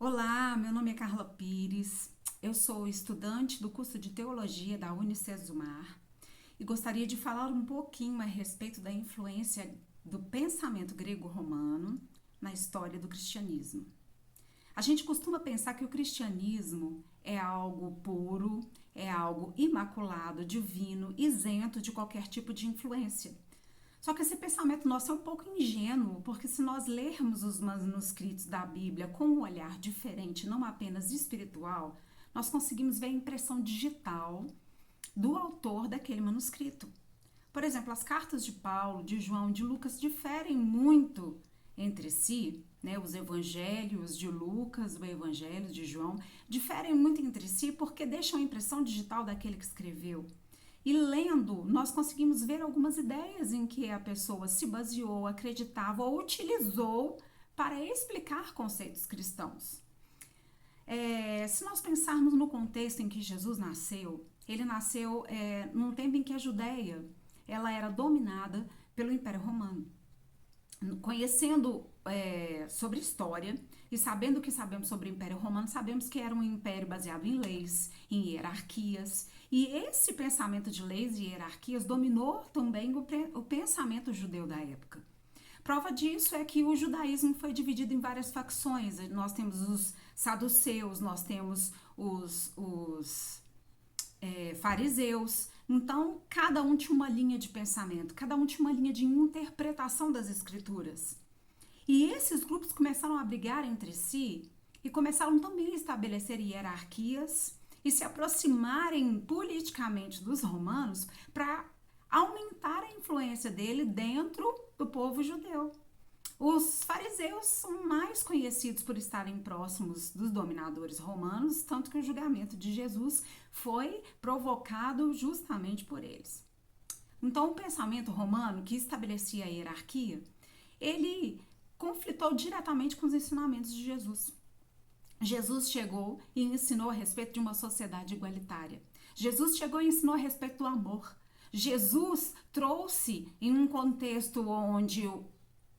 Olá, meu nome é Carla Pires, eu sou estudante do curso de Teologia da Unicesumar e gostaria de falar um pouquinho a respeito da influência do pensamento grego-romano na história do cristianismo. A gente costuma pensar que o cristianismo é algo puro, é algo imaculado, divino, isento de qualquer tipo de influência. Só que esse pensamento nosso é um pouco ingênuo, porque se nós lermos os manuscritos da Bíblia com um olhar diferente, não apenas espiritual, nós conseguimos ver a impressão digital do autor daquele manuscrito. Por exemplo, as cartas de Paulo, de João, de Lucas diferem muito entre si, né? Os evangelhos de Lucas, o evangelho de João, diferem muito entre si porque deixam a impressão digital daquele que escreveu. E lendo, nós conseguimos ver algumas ideias em que a pessoa se baseou, acreditava ou utilizou para explicar conceitos cristãos. Se nós pensarmos no contexto em que Jesus nasceu, ele nasceu num tempo em que a Judéia ela era dominada pelo Império Romano. Conhecendo sobre história e sabendo o que sabemos sobre o Império Romano, sabemos que era um império baseado em leis, em hierarquias, e esse pensamento de leis e hierarquias dominou também o pensamento judeu da época. Prova disso é que o judaísmo foi dividido em várias facções. Nós temos os saduceus, nós temos os fariseus. Então, cada um tinha uma linha de pensamento, cada um tinha uma linha de interpretação das escrituras. E esses grupos começaram a brigar entre si e começaram também a estabelecer hierarquias e se aproximarem politicamente dos romanos para aumentar a influência dele dentro do povo judeu. Os fariseus são mais conhecidos por estarem próximos dos dominadores romanos, tanto que o julgamento de Jesus foi provocado justamente por eles. Então, o pensamento romano, que estabelecia a hierarquia, ele conflitou diretamente com os ensinamentos de Jesus. Jesus chegou e ensinou a respeito de uma sociedade igualitária. Jesus chegou e ensinou a respeito do amor. Jesus trouxe, em um contexto onde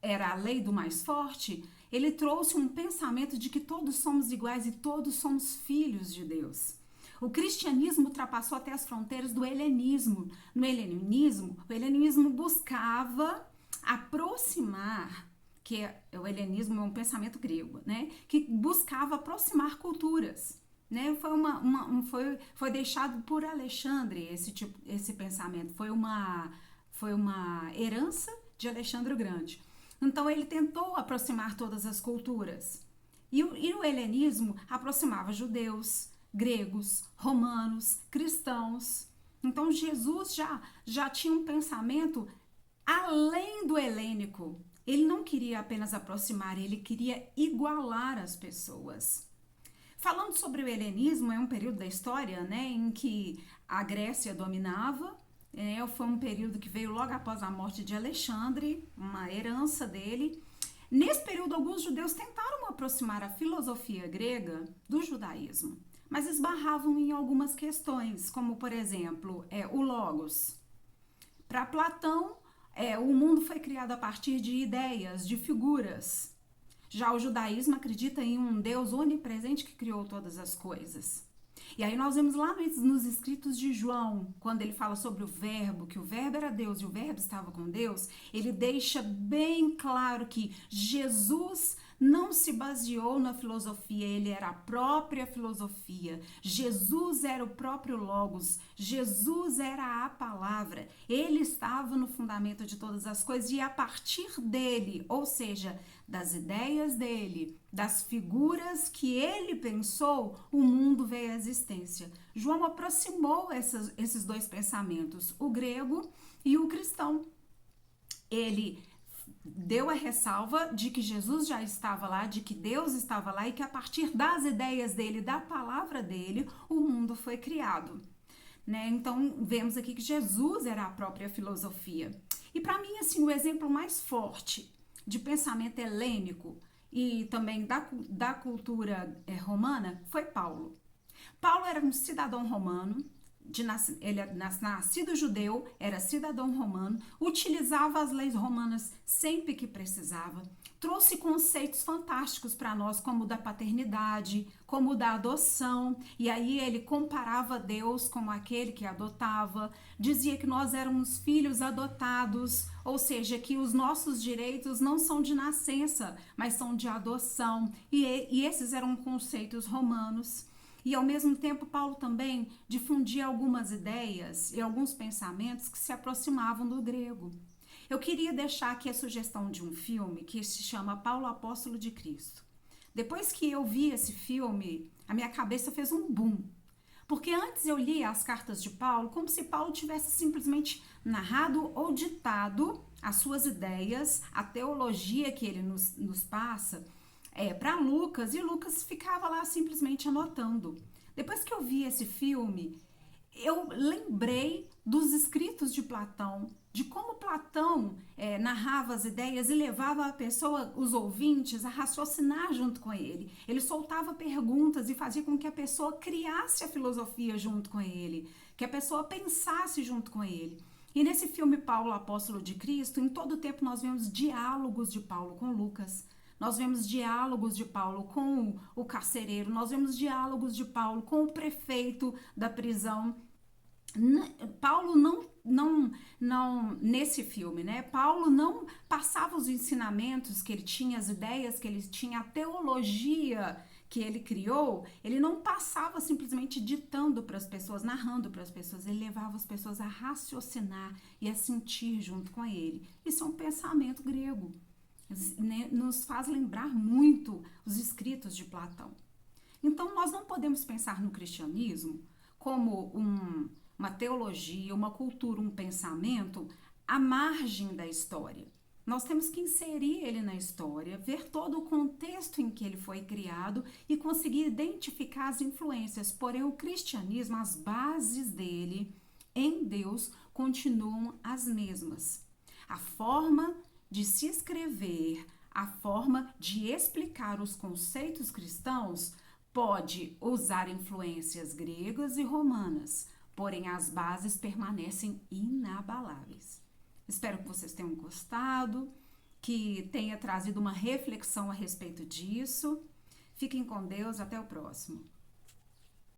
era a lei do mais forte, ele trouxe um pensamento de que todos somos iguais e todos somos filhos de Deus. O cristianismo ultrapassou até as fronteiras do helenismo. No helenismo, o helenismo buscava aproximar, o helenismo é um pensamento grego, né? Que buscava aproximar culturas. Né? Foi deixado por Alexandre esse pensamento, foi uma herança de Alexandre o Grande. Então ele tentou aproximar todas as culturas. E o helenismo aproximava judeus, gregos, romanos, cristãos. Então Jesus já tinha um pensamento além do helênico. Ele não queria apenas aproximar, ele queria igualar as pessoas. Falando sobre o helenismo, é um período da história, né, em que a Grécia dominava. Foi um período que veio logo após a morte de Alexandre, uma herança dele. Nesse período, alguns judeus tentaram aproximar a filosofia grega do judaísmo, mas esbarravam em algumas questões, como, por exemplo, o logos. Para Platão, o mundo foi criado a partir de ideias, de figuras. Já o judaísmo acredita em um Deus onipresente que criou todas as coisas. E aí nós vemos lá nos escritos de João, quando ele fala sobre o verbo, que o verbo era Deus e o verbo estava com Deus, ele deixa bem claro que Jesus não se baseou na filosofia, ele era a própria filosofia. Jesus era o próprio Logos, Jesus era a palavra, ele estava no fundamento de todas as coisas e a partir dele, ou seja, das ideias dele, das figuras que ele pensou, o mundo veio à existência. João aproximou esses dois pensamentos, o grego e o cristão. Ele deu a ressalva de que Jesus já estava lá, de que Deus estava lá e que a partir das ideias dele, da palavra dele, o mundo foi criado. Né? Então, vemos aqui que Jesus era a própria filosofia. E para mim, assim, o exemplo mais forte de pensamento helênico e também da cultura romana foi Paulo. Paulo era um cidadão romano, ele era nascido judeu, era cidadão romano, utilizava as leis romanas sempre que precisava, trouxe conceitos fantásticos para nós, como o da paternidade, como o da adoção, e aí ele comparava Deus como aquele que adotava, dizia que nós éramos filhos adotados, ou seja, que os nossos direitos não são de nascença, mas são de adoção, e esses eram conceitos romanos. E ao mesmo tempo, Paulo também difundia algumas ideias e alguns pensamentos que se aproximavam do grego. Eu queria deixar aqui a sugestão de um filme que se chama Paulo Apóstolo de Cristo. Depois que eu vi esse filme, a minha cabeça fez um boom. Porque antes eu lia as cartas de Paulo como se Paulo tivesse simplesmente narrado ou ditado as suas ideias, a teologia que ele nos passa, para Lucas, e Lucas ficava lá simplesmente anotando. Depois que eu vi esse filme, eu lembrei dos escritos de Platão, de como Platão narrava as ideias e levava a pessoa, os ouvintes, a raciocinar junto com ele. Ele soltava perguntas e fazia com que a pessoa criasse a filosofia junto com ele, que a pessoa pensasse junto com ele. E nesse filme Paulo, Apóstolo de Cristo, em todo o tempo nós vemos diálogos de Paulo com Lucas. Nós vemos diálogos de Paulo com o carcereiro, nós vemos diálogos de Paulo com o prefeito da prisão. Paulo não nesse filme, né? Paulo não passava os ensinamentos que ele tinha, as ideias que ele tinha, a teologia que ele criou, ele não passava simplesmente ditando para as pessoas, narrando para as pessoas, ele levava as pessoas a raciocinar e a sentir junto com ele. Isso é um pensamento grego, né? Nos faz lembrar muito os escritos de Platão. Então, nós não podemos pensar no cristianismo como uma teologia, uma cultura, um pensamento à margem da história. Nós temos que inserir ele na história, ver todo o contexto em que ele foi criado e conseguir identificar as influências. Porém, o cristianismo, as bases dele em Deus continuam as mesmas. A forma de se escrever, a forma de explicar os conceitos cristãos pode usar influências gregas e romanas, porém as bases permanecem inabaláveis. Espero que vocês tenham gostado, que tenha trazido uma reflexão a respeito disso. Fiquem com Deus, até o próximo.